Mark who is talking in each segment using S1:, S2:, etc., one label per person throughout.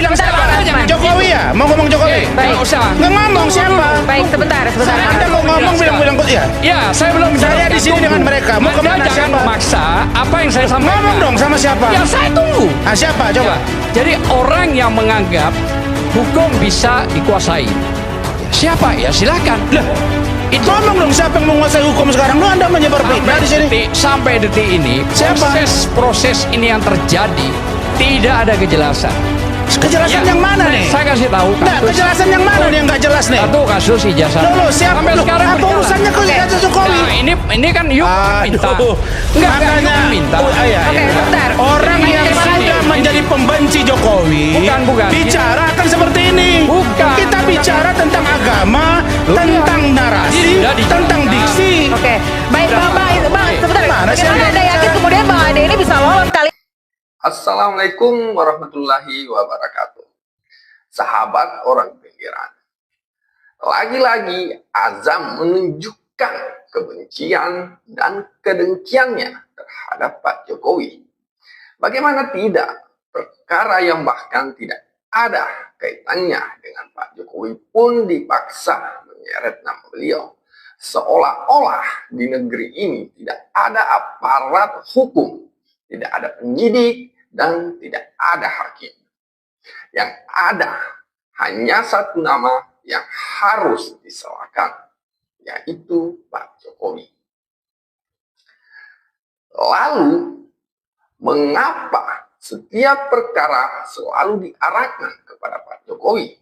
S1: bilang siapa?
S2: Jangan
S1: Jokowi ya? Mau ngomong Jokowi?
S2: Baik.
S3: Nggak usah.
S1: Nggak ngomong siapa?
S2: Baik, sebentar.
S1: Anda mau ngomong bilang-bilang ya?
S3: Ya, saya belum.
S1: Saya di sini dengan mereka. Mau
S3: Anda
S1: kemana
S3: jangan
S1: siapa?
S3: memaksa apa yang saya sampaikan.
S1: Ngomong dong sama siapa?
S3: Ya, saya tunggu.
S1: Ah, siapa? Coba.
S3: Ya, jadi orang yang menganggap hukum bisa dikuasai. Siapa? Ya silakan.
S1: Lah,
S3: Itu
S1: ngomong dong siapa yang menguasai hukum sekarang? Lu Anda menyebar fitnah di sini.
S3: sampai detik ini
S1: Siapa?
S3: proses ini yang terjadi tidak ada kejelasan.
S1: Kejelasan yang mana nih?
S3: Saya kasih tahu.
S1: Nah, kejelasan yang mana nih yang nggak jelas nih?
S3: Satu kasus ijazah.
S1: Loh, siapa?
S3: Sampai
S1: Loh,
S3: sekarang
S1: apa
S3: berjalan.
S1: urusannya ke ijazah Jokowi?
S3: Nah, ini kan yuk minta.
S1: Aduh, makanya
S3: minta.
S1: iya,
S2: Oke,
S1: iya.
S2: sebentar.
S1: Orang yang
S2: Terima kasih.
S1: sudah menjadi pembenci Jokowi
S3: Bukan.
S1: bicara akan seperti ini.
S3: Bukan.
S1: Kita bicara tentang agama, tentang narasi,
S3: Sudah dijelaskan.
S1: tentang diksi.
S2: Oke, baik Bang, sebentar.
S1: Mana sih
S2: Bagaimana
S1: Anda?
S2: Anda yakin kemudian Bang Ade ini bisa lolos kali?
S4: Assalamualaikum warahmatullahi wabarakatuh. Sahabat orang pinggiran. Lagi-lagi Azam menunjukkan kebencian dan kedengkiannya terhadap Pak Jokowi. Bagaimana tidak, perkara yang bahkan tidak ada kaitannya dengan Pak Jokowi pun dipaksa menyeret nama beliau. Seolah-olah di negeri ini tidak ada aparat hukum, tidak ada penyidik, dan tidak ada hakim. Yang ada hanya satu nama yang harus disalahkan, yaitu Pak Jokowi. Lalu, mengapa setiap perkara selalu diarahkan kepada Pak Jokowi?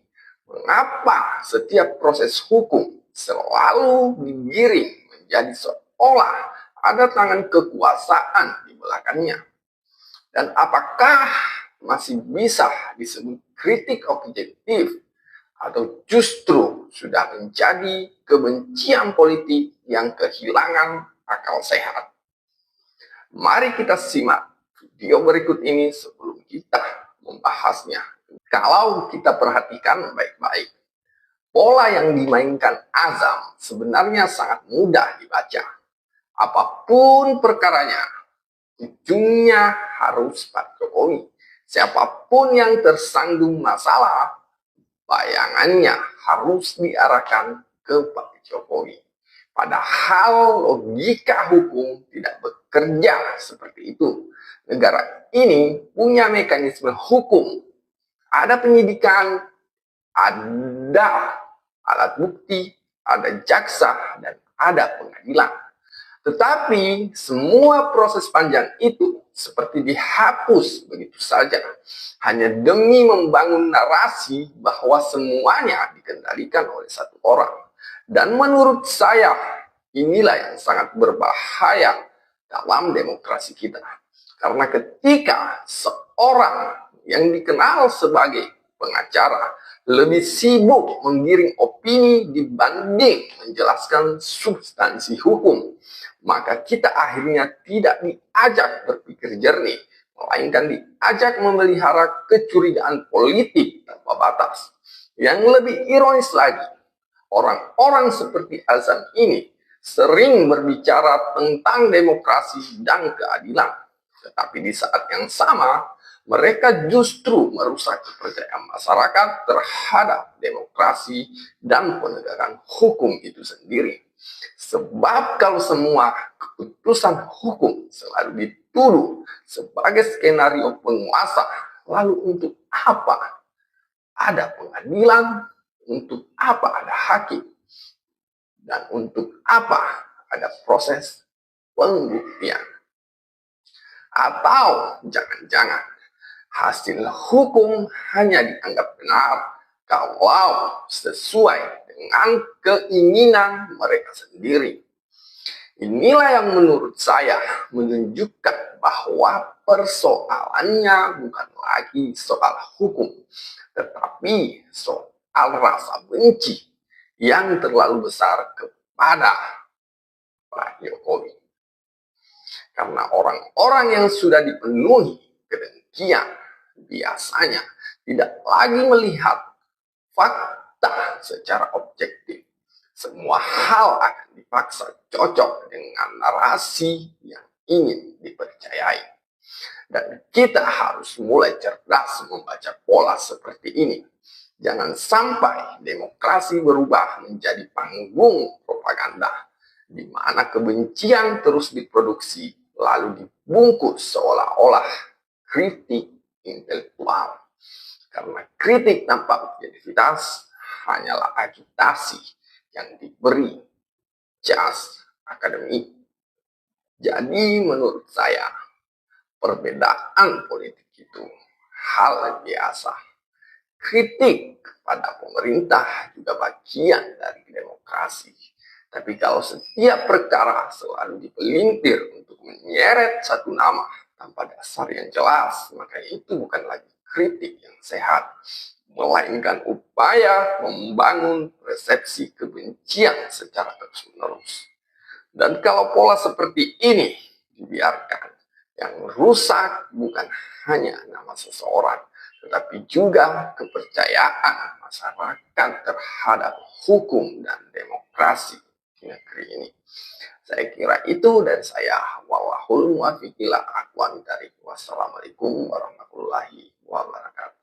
S4: Mengapa setiap proses hukum selalu digiring menjadi seolah ada tangan kekuasaan di belakangnya? Dan apakah masih bisa disebut kritik objektif atau justru sudah menjadi kebencian politik yang kehilangan akal sehat? Mari kita simak video berikut ini sebelum kita membahasnya. Kalau kita perhatikan baik-baik, pola yang dimainkan Azam sebenarnya sangat mudah dibaca. Apapun perkaranya, ujungnya harus Pak Jokowi. Siapapun yang tersandung masalah, bayangannya harus diarahkan ke Pak Jokowi. Padahal logika hukum tidak bekerja seperti itu. Negara ini punya mekanisme hukum. Ada penyidikan, ada alat bukti, ada jaksa, dan ada pengadilan. Tetapi semua proses panjang itu seperti dihapus begitu saja. Hanya demi membangun narasi bahwa semuanya dikendalikan oleh satu orang. Dan menurut saya, inilah yang sangat berbahaya dalam demokrasi kita. Karena ketika seorang yang dikenal sebagai pengacara lebih sibuk menggiring opini dibanding menjelaskan substansi hukum, maka kita akhirnya tidak diajak berpikir jernih, melainkan diajak memelihara kecurigaan politik tanpa batas. Yang lebih ironis lagi, orang-orang seperti Azam ini sering berbicara tentang demokrasi dan keadilan. Tetapi di saat yang sama, mereka justru merusak kepercayaan masyarakat terhadap demokrasi dan penegakan hukum itu sendiri. Sebab kalau semua keputusan hukum selalu dituduh sebagai skenario penguasa, lalu untuk apa ada pengadilan? Untuk apa ada hakim? Dan untuk apa ada proses pembuktian? Atau jangan-jangan hasil hukum hanya dianggap benar kalau sesuai dengan keinginan mereka sendiri. Inilah yang menurut saya menunjukkan bahwa persoalannya bukan lagi soal hukum, tetapi soal rasa benci yang terlalu besar kepada Pak Jokowi. Karena orang-orang yang sudah dipenuhi kedengkian biasanya tidak lagi melihat fakta secara objektif. Semua hal akan dipaksa cocok dengan narasi yang ingin dipercayai. Dan kita harus mulai cerdas membaca pola seperti ini. Jangan sampai demokrasi berubah menjadi panggung propaganda, di mana kebencian terus diproduksi lalu dibungkus seolah-olah kritik intelektual. Karena kritik tanpa objektivitas hanyalah agitasi yang diberi jas akademik. Jadi menurut saya, perbedaan politik itu hal biasa. Kritik kepada pemerintah juga bagian dari demokrasi. Tapi kalau setiap perkara selalu dipelintir untuk menyeret satu nama tanpa dasar yang jelas, maka itu bukan lagi kritik yang sehat, melainkan upaya membangun persepsi kebencian secara terus-menerus. Dan kalau pola seperti ini dibiarkan, yang rusak bukan hanya nama seseorang, tetapi juga kepercayaan masyarakat terhadap hukum dan demokrasi di negeri ini. Saya kira itu dan saya wallahul muwaffiq ila aqwamit thariq. Wassalamualaikum warahmatullahi wabarakatuh.